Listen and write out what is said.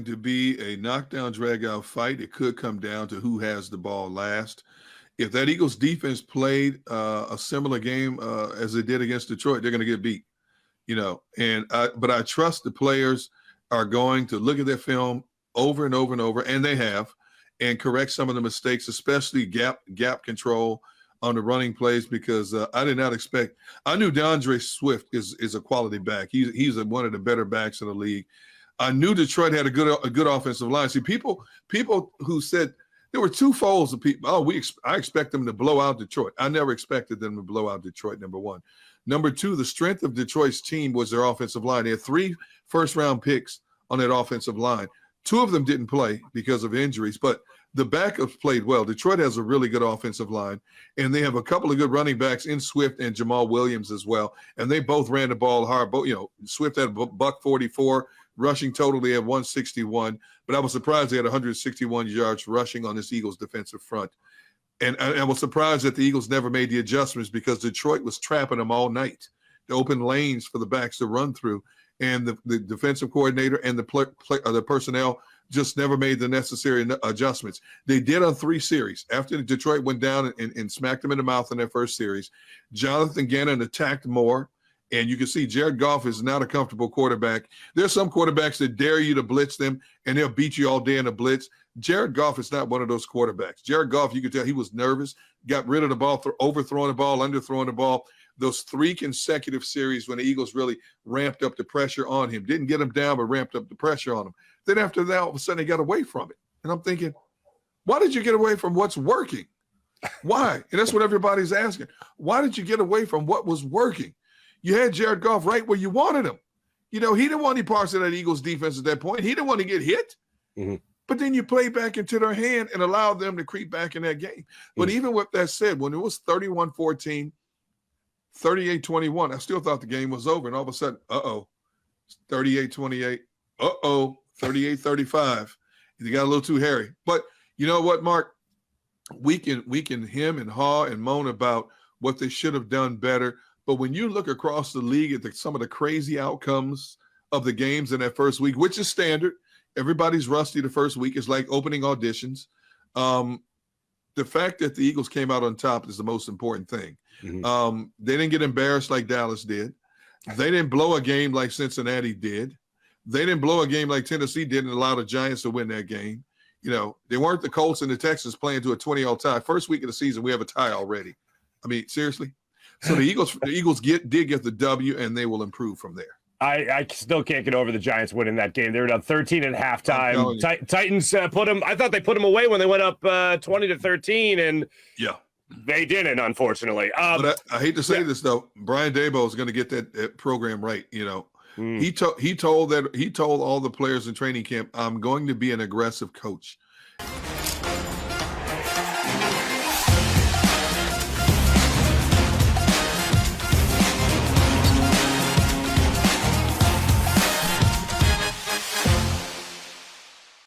to be a knockdown, drag-out fight. It could come down to who has the ball last. If that Eagles defense played a similar game as they did against Detroit, they're going to get beat. But I trust the players are going to look at their film over and over and over, and they have, and correct some of the mistakes, especially gap control on the running plays, because I did not expect. I knew DeAndre Swift is a quality back. He's one of the better backs in the league. I knew Detroit had a good offensive line. See, people who said there were two folds of people. I expect them to blow out Detroit. I never expected them to blow out Detroit. Number one. Number two, the strength of Detroit's team was their offensive line. They had 3 first-round picks on that offensive line. 2 of them didn't play because of injuries, but the backups played well. Detroit has a really good offensive line, and they have a couple of good running backs in Swift and Jamal Williams as well, and they both ran the ball hard. Swift had $144 rushing total. They had 161, but I was surprised they had 161 yards rushing on this Eagles defensive front. And I was surprised that the Eagles never made the adjustments because Detroit was trapping them all night to open lanes for the backs to run through. And the defensive coordinator and the personnel just never made the necessary adjustments. They did on 3 series. After Detroit went down and smacked them in the mouth in their first series, Jonathan Gannon attacked more. And you can see Jared Goff is not a comfortable quarterback. There's some quarterbacks that dare you to blitz them, and they'll beat you all day in a blitz. Jared Goff is not one of those quarterbacks. Jared Goff, you could tell he was nervous, got rid of the ball, overthrowing the ball, underthrowing the ball. Those 3 consecutive series when the Eagles really ramped up the pressure on him. Didn't get him down, but ramped up the pressure on him. Then after that, all of a sudden, they got away from it. And I'm thinking, why did you get away from what's working? Why? And that's what everybody's asking. Why did you get away from what was working? You had Jared Goff right where you wanted him. He didn't want any parts of that Eagles defense at that point. He didn't want to get hit. Mm-hmm. But then you play back into their hand and allow them to creep back in that game. But even with that said, when it was 31-14, 38-21, I still thought the game was over. And all of a sudden, 38-28, 38-35. They got a little too hairy. But you know what, Mark? We can hem and haw and moan about what they should have done better. But when you look across the league at some of the crazy outcomes of the games in that first week, which is standard, everybody's rusty the first week. It's like opening auditions. The fact that the Eagles came out on top is the most important thing. Mm-hmm. They didn't get embarrassed like Dallas did. They didn't blow a game like Cincinnati did. They didn't blow a game like Tennessee did and allow the Giants to win that game. They weren't the Colts and the Texans playing to a 20-all tie. First week of the season, we have a tie already. I mean, seriously. So the Eagles did get the W, and they will improve from there. I still can't get over the Giants winning that game. They were down 13 at halftime. Titans put them. I thought they put them away when they went up 20-13, and they didn't, unfortunately. But I hate to say this though, Brian Daboll is going to get that program right. He told all the players in training camp, "I'm going to be an aggressive coach.